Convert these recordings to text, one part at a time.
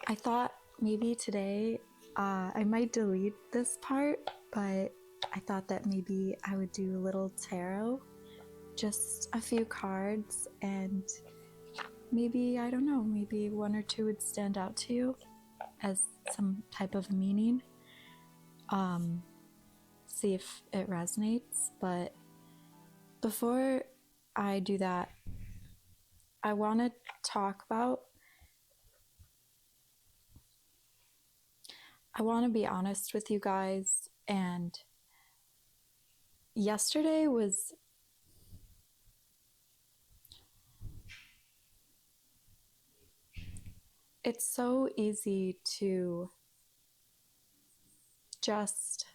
I thought maybe today I might delete this part, but I thought that maybe I would do a little tarot, just a few cards, and maybe, I don't know, maybe one or two would stand out to you as some type of meaning. See if it resonates. But before I do that, I want to talk about, I want to be honest with you guys. And yesterday was, it's so easy to just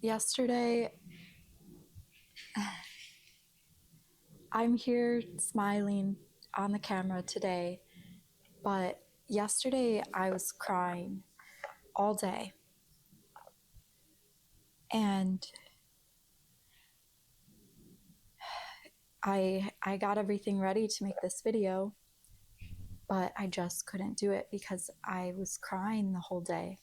yesterday, I'm here smiling on the camera today, but yesterday I was crying all day. And I got everything ready to make this video, but I just couldn't do it because I was crying the whole day.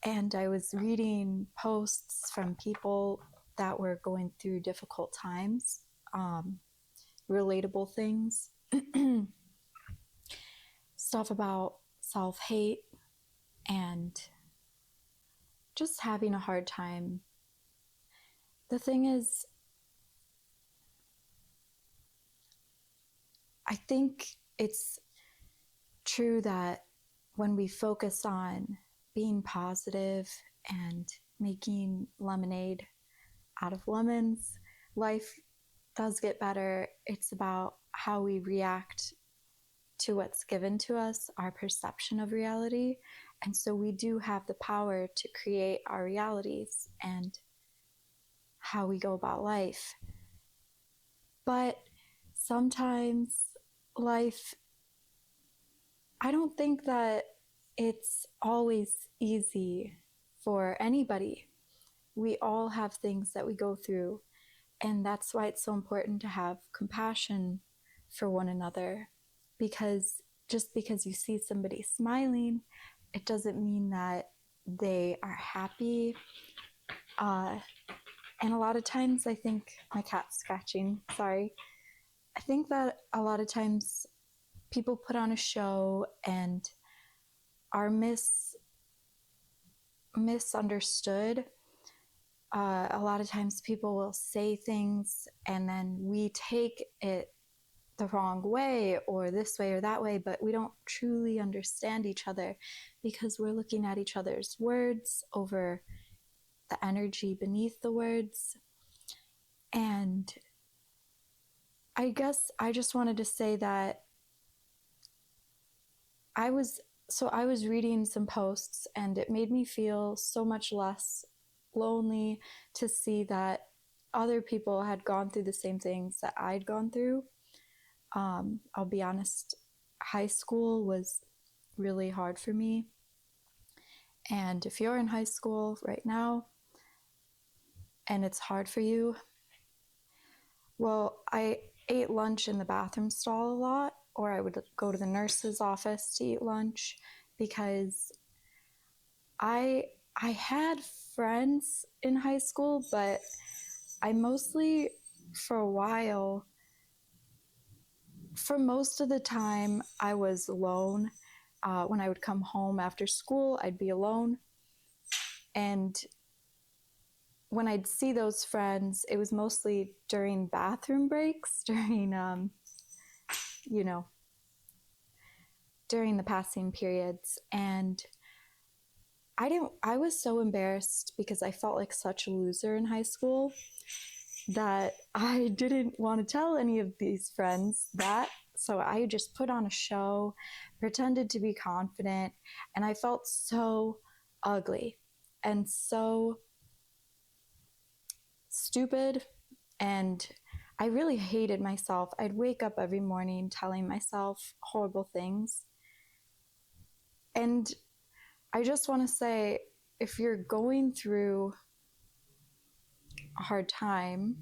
And I was reading posts from people that were going through difficult times, relatable things, stuff about self-hate and just having a hard time. The thing is, I think it's true that when we focus on being positive and making lemonade out of lemons, life does get better. It's about how we react to what's given to us, our perception of reality. And so we do have the power to create our realities and how we go about life. But sometimes life, I don't think that it's always easy for anybody. We all have things that we go through, and that's why it's so important to have compassion for one another, because just because you see somebody smiling, it doesn't mean that they are happy. And a lot of times, I think, my cat's scratching, sorry. I think that a lot of times people put on a show and are misunderstood. A lot of times people will say things and then we take it the wrong way or this way or that way, but we don't truly understand each other because we're looking at each other's words over the energy beneath the words. And I guess I just wanted to say that I was reading some posts and it made me feel so much less lonely to see that other people had gone through the same things that I'd gone through. I'll be honest, high school was really hard for me. And if you're in high school right now and it's hard for you, well, I ate lunch in the bathroom stall a lot, or I would go to the nurse's office to eat lunch because I had friends in high school, but I mostly, for a while, for most of the time, I was alone. When I would come home after school, I'd be alone. And when I'd see those friends, it was mostly during bathroom breaks, during, during the passing periods. And I was so embarrassed because I felt like such a loser in high school that I didn't want to tell any of these friends that. So I just put on a show, pretended to be confident, and I felt so ugly and so stupid. And I really hated myself. I'd wake up every morning telling myself horrible things. And I just want to say, if you're going through a hard time,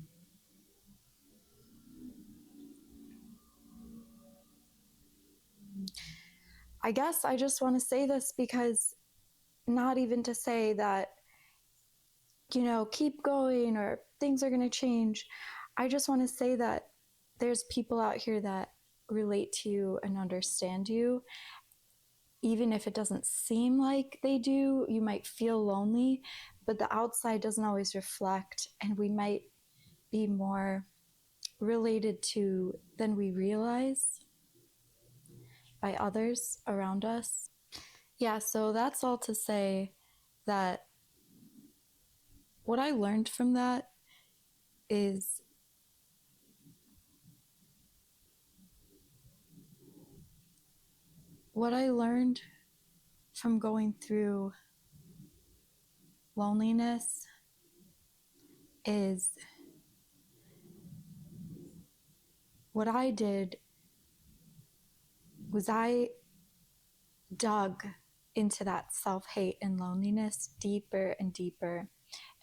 I guess I just want to say this because not even to say that, keep going or things are going to change. I just want to say that there's people out here that relate to you and understand you. Even if it doesn't seem like they do, you might feel lonely, but the outside doesn't always reflect, and we might be more related to than we realize by others around us. Yeah, so that's all to say that what I learned from that is what I learned from going through loneliness is what I did was I dug into that self-hate and loneliness deeper and deeper.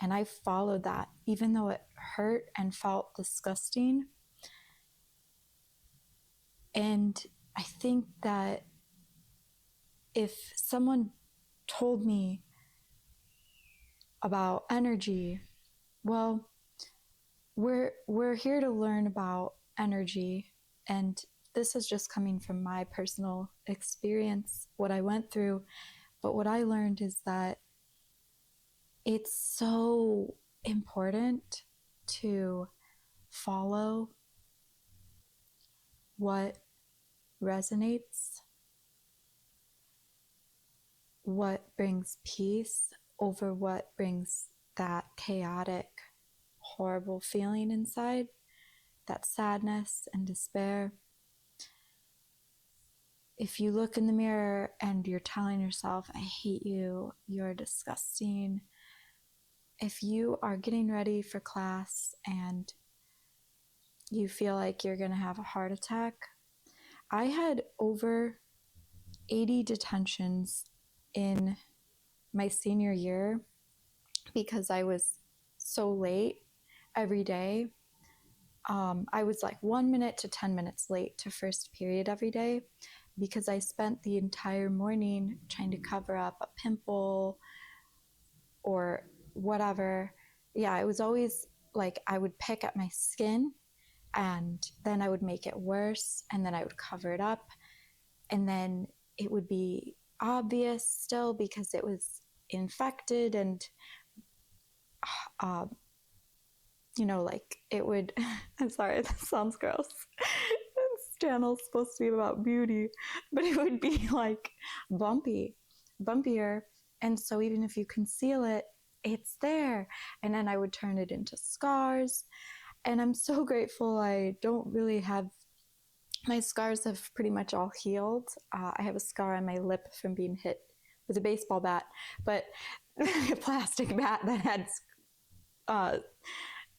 And I followed that, even though it hurt and felt disgusting. And I think that if someone told me about energy, well, we're here to learn about energy, and this is just coming from my personal experience, what I went through. But what I learned is that it's so important to follow what resonates, what brings peace over what brings that chaotic, horrible feeling inside, that sadness and despair. If you look in the mirror and you're telling yourself, I hate you, you're disgusting. If you are getting ready for class and you feel like you're going to have a heart attack, I had over 80 detentions in my senior year because I was so late every day. I was like 1 minute to 10 minutes late to first period every day because I spent the entire morning trying to cover up a pimple or whatever. Yeah, it was always like I would pick at my skin and then I would make it worse and then I would cover it up and then it would be obvious still because it was infected and like it would I'm sorry, that sounds gross. This channel's supposed to be about beauty, but it would be like bumpier. And so even if you conceal it, it's there. And then I would turn it into scars. And I'm so grateful I don't really have, my scars have pretty much all healed. I have a scar on my lip from being hit with a baseball bat, but a plastic bat that had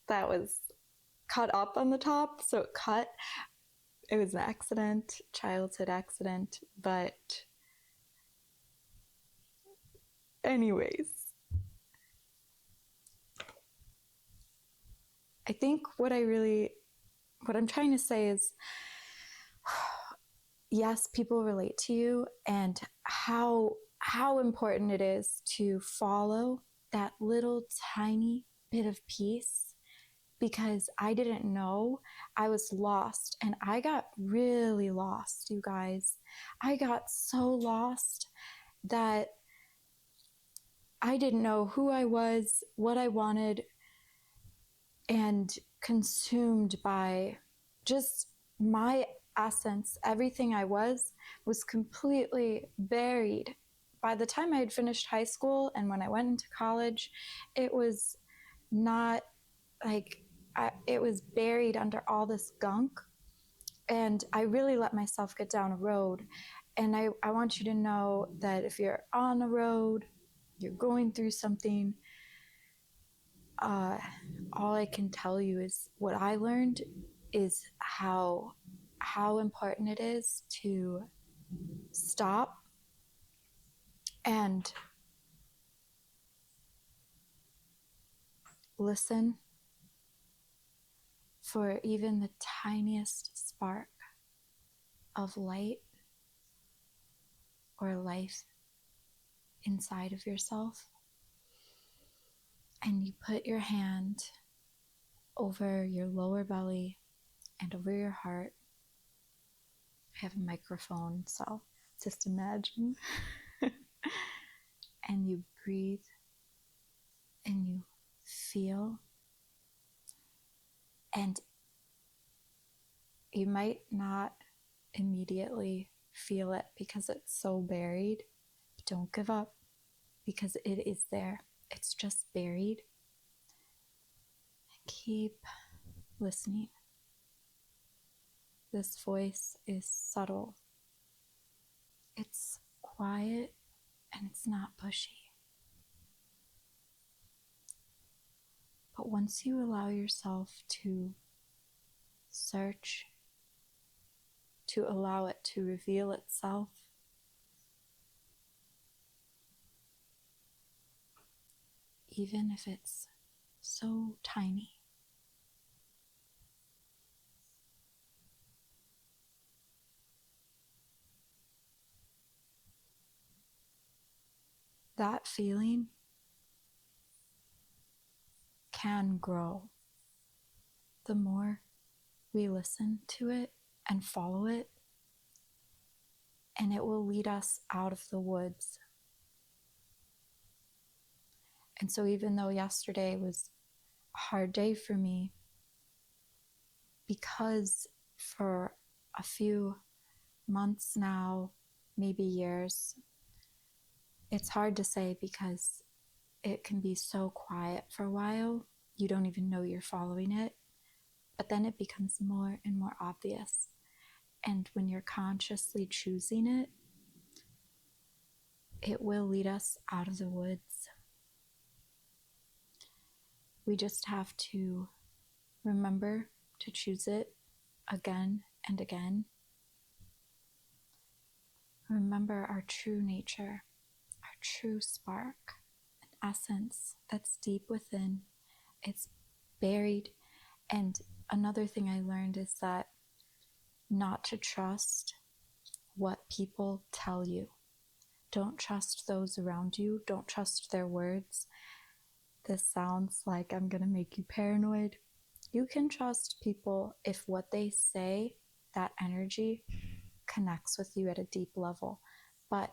that was cut up on the top, so it cut. It was an accident, childhood accident, but anyways, I think what I'm trying to say is, yes, people relate to you, and how important it is to follow that little tiny bit of peace, because I didn't know. I was lost, and I got really lost, you guys. I got so lost that I didn't know who I was, what I wanted, and consumed by just my essence. Everything I was completely buried. By the time I had finished high school and when I went into college, it was not like it was buried under all this gunk. And I really let myself get down a road. And I want you to know that if you're on a road, you're going through something, all I can tell you is what I learned is how important it is to stop and listen for even the tiniest spark of light or life inside of yourself. And you put your hand over your lower belly and over your heart. I have a microphone, so just imagine. And you breathe and you feel. And you might not immediately feel it because it's so buried. But don't give up, because it is there. It's just buried. Keep listening. This voice is subtle. It's quiet and it's not pushy. But once you allow yourself to search, to allow it to reveal itself, even if it's so tiny, that feeling can grow. The more we listen to it and follow it, and it will lead us out of the woods. And so even though yesterday was a hard day for me, because for a few months now, maybe years, it's hard to say because it can be so quiet for a while, you don't even know you're following it, but then it becomes more and more obvious. And when you're consciously choosing it, it will lead us out of the woods. We just have to remember to choose it again and again. Remember our true nature, our true spark, an essence that's deep within. It's buried. And another thing I learned is that not to trust what people tell you. Don't trust those around you. Don't trust their words. This sounds like I'm going to make you paranoid. You can trust people if what they say, that energy, connects with you at a deep level. But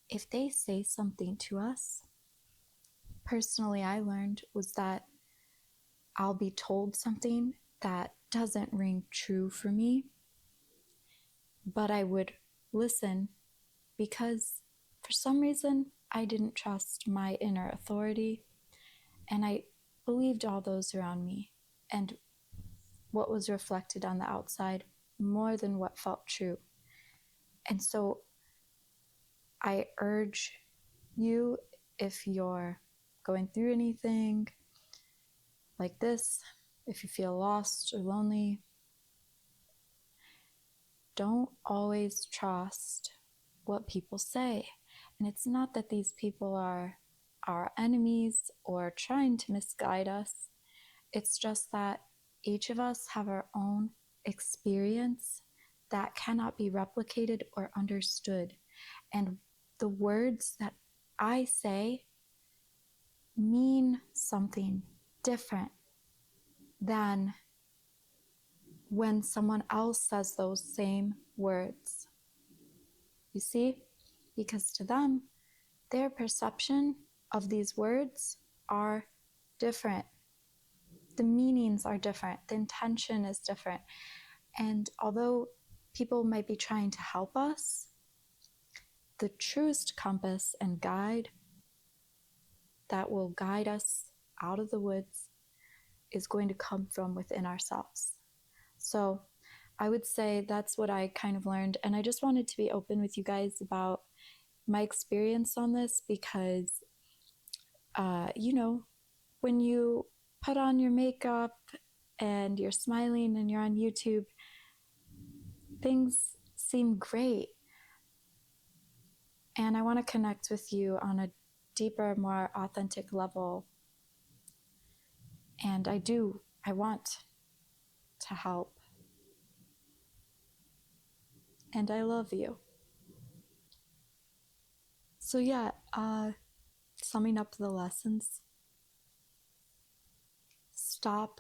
if they say something to us, personally I learned was that I'll be told something that doesn't ring true for me, but I would listen because for some reason I didn't trust my inner authority, and I believed all those around me and what was reflected on the outside more than what felt true. And so I urge you, if you're going through anything like this, if you feel lost or lonely, don't always trust what people say. And it's not that these people are our enemies or trying to misguide us. It's just that each of us have our own experience that cannot be replicated or understood. And the words that I say mean something different than when someone else says those same words. You see? Because to them, their perception of these words are different. The meanings are different. The intention is different. And although people might be trying to help us, the truest compass and guide that will guide us out of the woods is going to come from within ourselves. So I would say that's what I kind of learned. And I just wanted to be open with you guys about my experience on this because, when you put on your makeup and you're smiling and you're on YouTube, things seem great. And I want to connect with you on a deeper, more authentic level. And I want to help. And I love you. So yeah, summing up the lessons, stop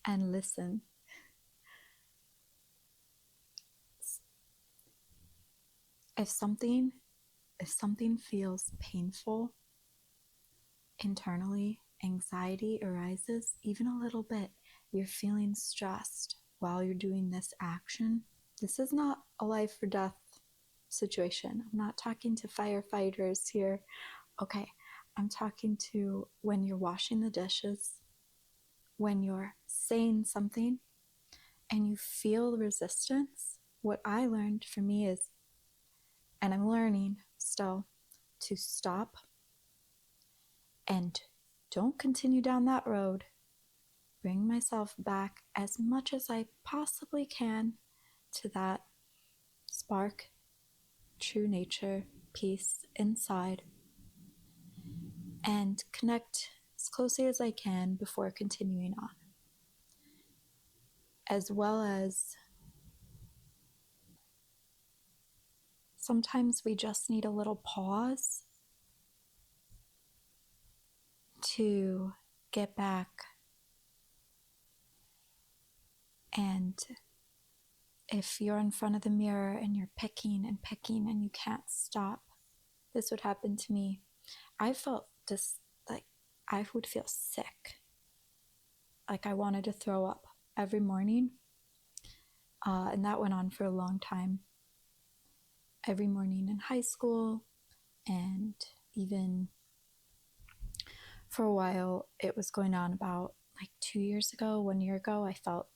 and listen. If something feels painful internally, anxiety arises, even a little bit, you're feeling stressed while you're doing this action, this is not a life or death situation. I'm not talking to firefighters here. Okay, I'm talking to when you're washing the dishes, when you're saying something and you feel the resistance. What I learned for me is, and I'm learning still, to stop and don't continue down that road. Bring myself back as much as I possibly can to that spark, true nature, peace inside, and connect as closely as I can before continuing on. As well as sometimes we just need a little pause to get back. And if you're in front of the mirror and you're picking and you can't stop, this would happen to me. I felt just like I would feel sick, like I wanted to throw up every morning, and that went on for a long time. Every morning in high school, and even for a while, it was going on about like 2 years ago, 1 year ago, I felt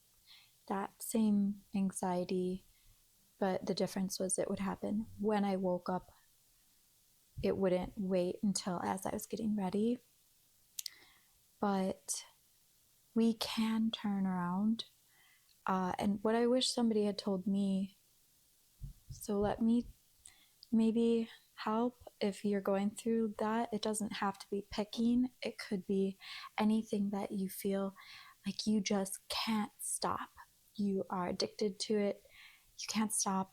that same anxiety, but the difference was it would happen when I woke up. It wouldn't wait until as I was getting ready. But we can turn around. And what I wish somebody had told me, so let me maybe help if you're going through that. It doesn't have to be picking. It could be anything that you feel like you just can't stop. You are addicted to it. You can't stop.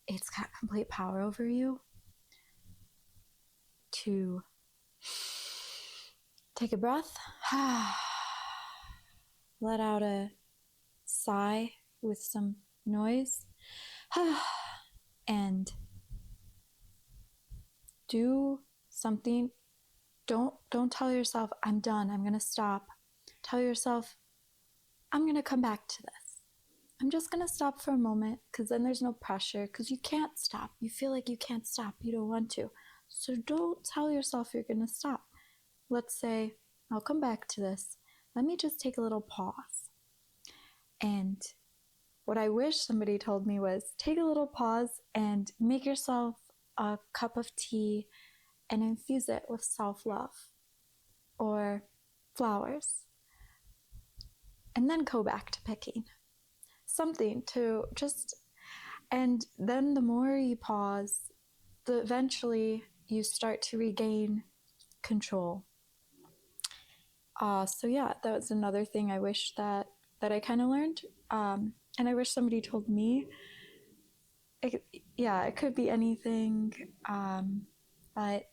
It's got complete power over you. To take a breath, let out a sigh with some noise, and do something. Don't tell yourself, I'm done, I'm gonna stop. Tell yourself, I'm gonna come back to this. I'm just gonna stop for a moment, because then there's no pressure, because you can't stop. You feel like you can't stop. You don't want to. So don't tell yourself you're gonna stop. Let's say, I'll come back to this. Let me just take a little pause. And what I wish somebody told me was, take a little pause and make yourself a cup of tea and infuse it with self-love or flowers. And then go back to picking. Something to just, and then the more you pause, eventually you start to regain control. So yeah, that was another thing I wish that I kind of learned. And I wish somebody told me. It could be anything. But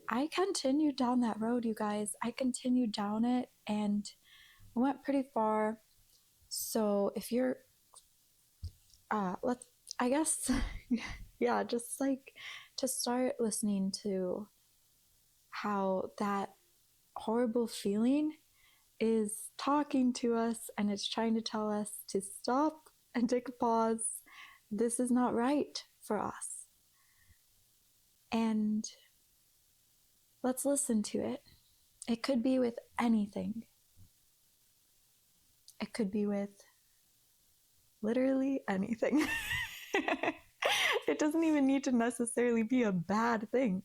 I continued down that road, you guys. I continued down it and I went pretty far. So if you're, just like to start listening to how that horrible feeling is talking to us and it's trying to tell us to stop and take a pause. This is not right for us. And let's listen to it. It could be with anything. It could be with literally anything. It doesn't even need to necessarily be a bad thing.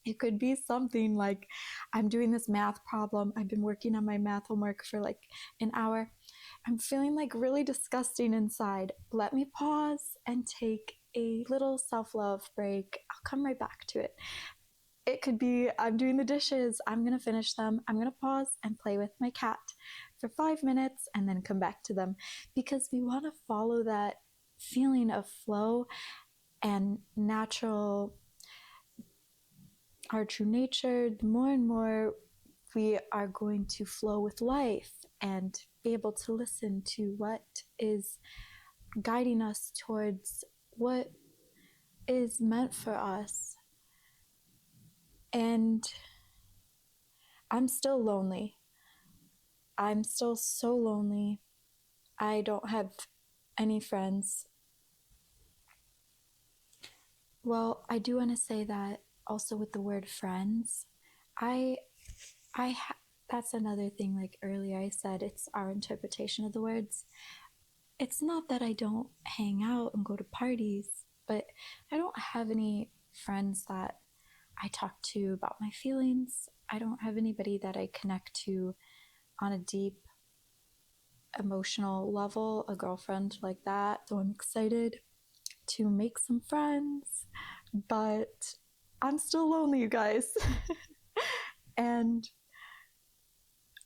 It could be something like, I'm doing this math problem. I've been working on my math homework for like an hour. I'm feeling like really disgusting inside. Let me pause and take a little self-love break. I'll come right back to it. It could be, I'm doing the dishes. I'm going to finish them. I'm going to pause and play with my cat for 5 minutes and then come back to them, because we want to follow that feeling of flow and natural, our true nature. The more and more we are going to flow with life and be able to listen to what is guiding us towards what is meant for us. And I'm still lonely. I'm still so lonely. I don't have any friends. Well, I do want to say that also with the word friends, that's another thing. Like earlier I said, it's our interpretation of the words. It's not that I don't hang out and go to parties, but I don't have any friends that I talk to about my feelings. I don't have anybody that I connect to on a deep emotional level, a girlfriend like that. So I'm excited to make some friends, but I'm still lonely, you guys. And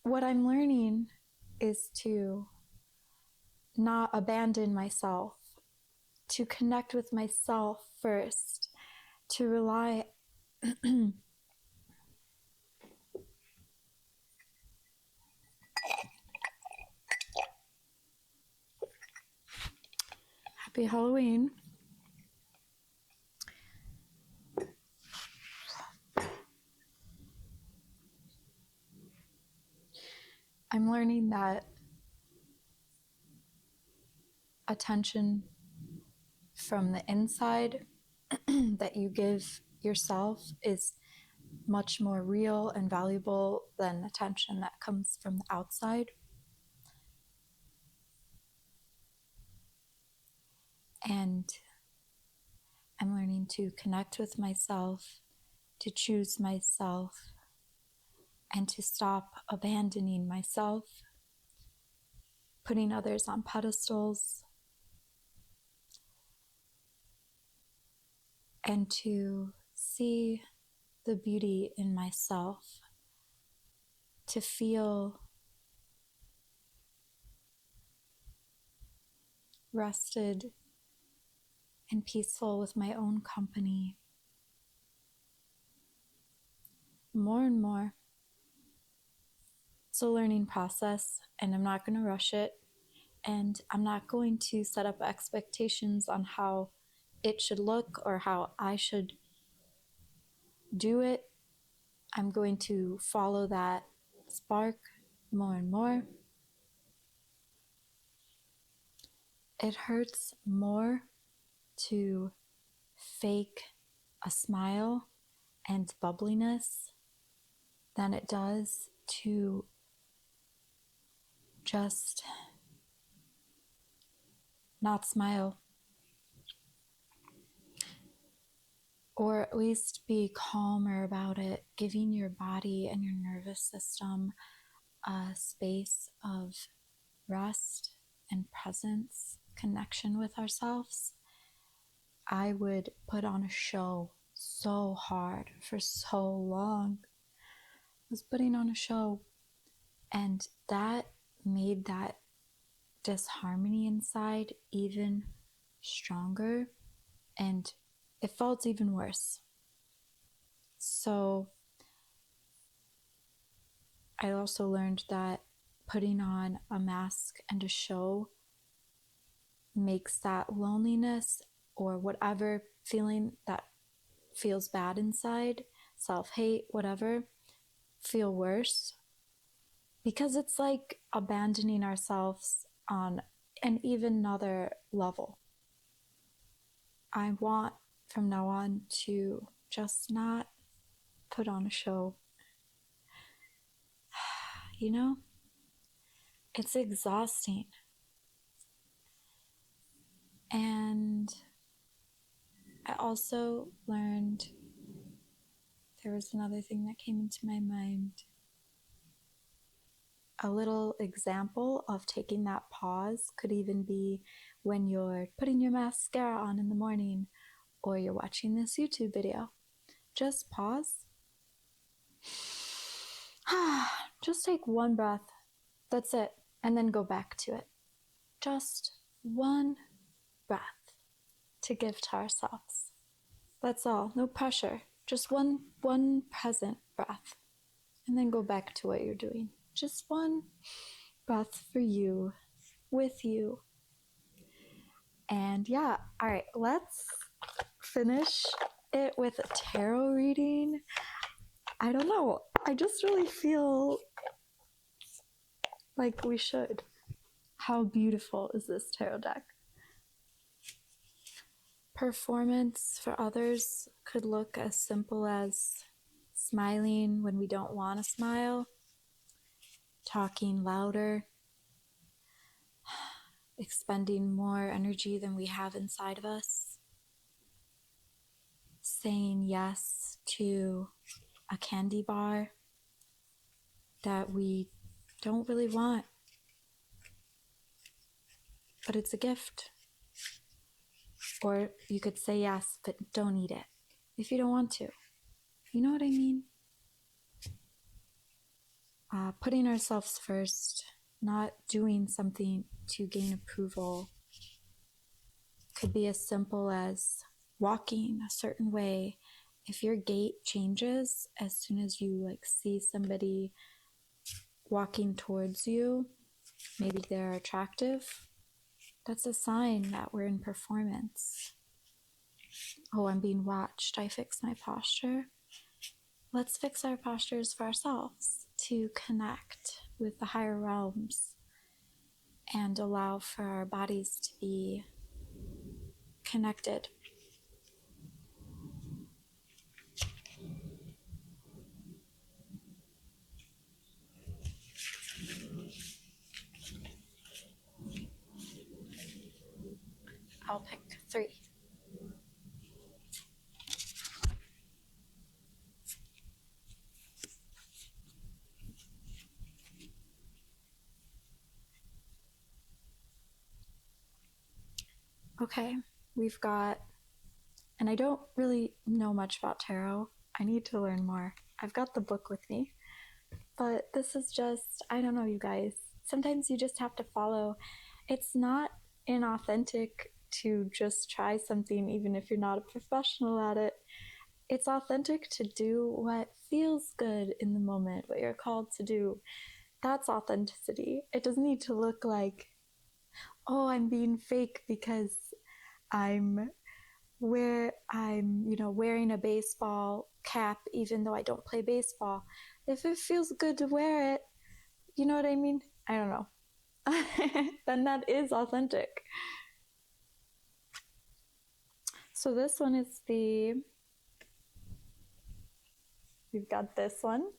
what I'm learning is to not abandon myself, to connect with myself first, to rely Happy Halloween. I'm learning that attention from the inside that you give yourself is much more real and valuable than attention that comes from the outside. And I'm learning to connect with myself, to choose myself, and to stop abandoning myself, putting others on pedestals, and to see the beauty in myself, to feel rested and peaceful with my own company. More and more. It's a learning process, and I'm not going to rush it, and I'm not going to set up expectations on how it should look or how I should do it. I'm going to follow that spark more and more. It hurts more to fake a smile and bubbliness than it does to just not smile, or at least be calmer about it, giving your body and your nervous system a space of rest and presence, connection with ourselves. I would put on a show so hard for so long. I was putting on a show, and that made that disharmony inside even stronger, and it felt even worse. So I also learned that putting on a mask and a show makes that loneliness or whatever feeling that feels bad inside, self-hate, whatever, feel worse, because it's like abandoning ourselves on an even another level. I want from now on to just not put on a show. You know, it's exhausting. And I also learned, there was another thing that came into my mind. A little example of taking that pause could even be when you're putting your mascara on in the morning, or you're watching this YouTube video. Just pause. Just take one breath That's it. And then go back to it. Just one breath to give to ourselves. That's all. No pressure. Just one present breath. And then go back to what you're doing. Just one breath for you, with you. And yeah, all right, let's finish it with a tarot reading. I don't know. I just really feel like we should. How beautiful is this tarot deck? Performance for others could look as simple as smiling when we don't want to smile, talking louder, expending more energy than we have inside of us, saying yes to a candy bar that we don't really want, but it's a gift. Or you could say yes, but don't eat it if you don't want to. You know what I mean? Putting ourselves first, not doing something to gain approval, could be as simple as walking a certain way. If your gait changes as soon as you see somebody walking towards you, maybe they're attractive, that's a sign that we're in performance. Oh, I'm being watched. I fix my posture. Let's fix our postures for ourselves to connect with the higher realms and allow for our bodies to be connected. I'll pick 3. Okay, we've got, and I don't really know much about tarot. I need to learn more. I've got the book with me, but this is just, I don't know, you guys. Sometimes you just have to follow. It's not inauthentic to just try something, even if you're not a professional at it. It's authentic to do what feels good in the moment, what you're called to do. That's authenticity. It doesn't need to look like, oh, I'm being fake because I'm wearing a baseball cap even though I don't play baseball. If it feels good to wear it, you know what I mean? I don't know. Then that is authentic. So this one is we've got this one.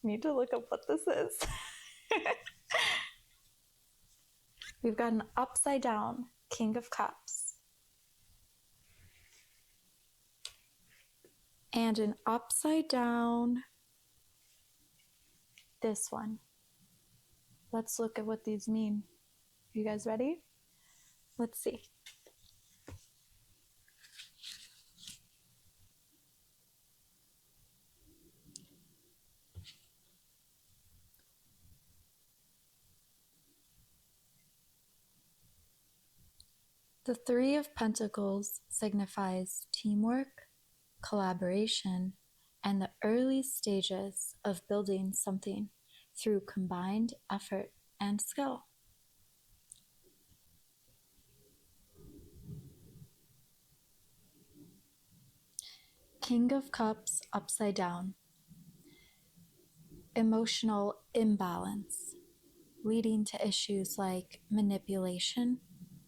Need to look up what this is. We've got an upside down King of Cups. And an upside down this one. Let's look at what these mean. Are you guys ready? Let's see. The 3 of Pentacles signifies teamwork, collaboration, and the early stages of building something through combined effort and skill. King of Cups upside down. Emotional imbalance, leading to issues like manipulation,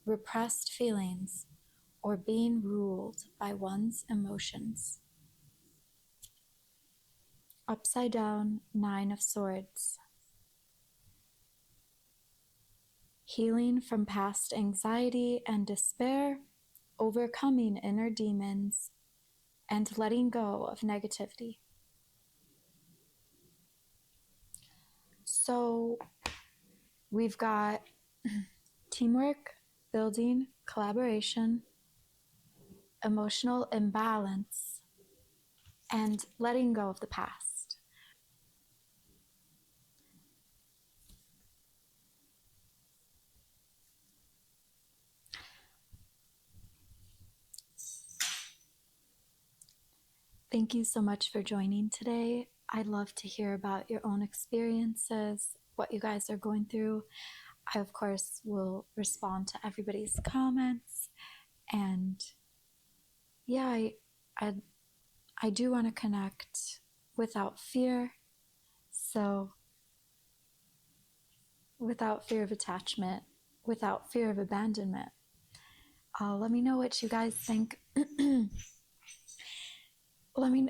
repressed feelings, or being ruled by one's emotions. Upside down 9 of Swords. Healing from past anxiety and despair, overcoming inner demons, and letting go of negativity. So we've got teamwork, building, collaboration, emotional imbalance, and letting go of the past. Thank you so much for joining today. I'd love to hear about your own experiences, what you guys are going through. I, of course, will respond to everybody's comments. And yeah, I do want to connect without fear. So, without fear of attachment, without fear of abandonment. Let me know what you guys think. let me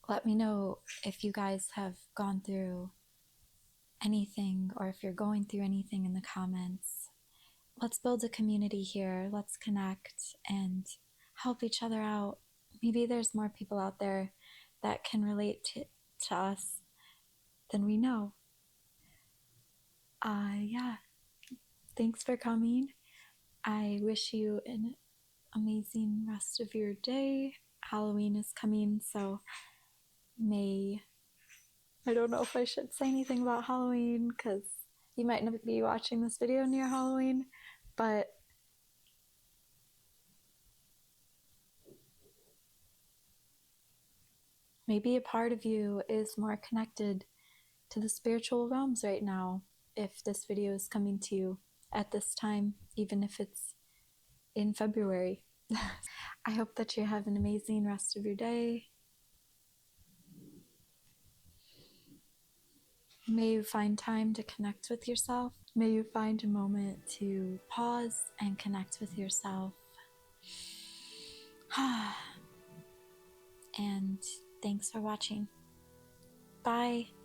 let me know if you guys have gone through anything or if you're going through anything in the comments. Let's build a community here. Let's connect and help each other out. Maybe there's more people out there that can relate to us than we know. Yeah. Thanks for coming. I wish you an amazing rest of your day. Halloween is coming, so I don't know if I should say anything about Halloween because you might not be watching this video near Halloween, but maybe a part of you is more connected to the spiritual realms right now if this video is coming to you at this time, even if it's in February. I hope that you have an amazing rest of your day. May you find time to connect with yourself. May you find a moment to pause and connect with yourself. And thanks for watching. Bye.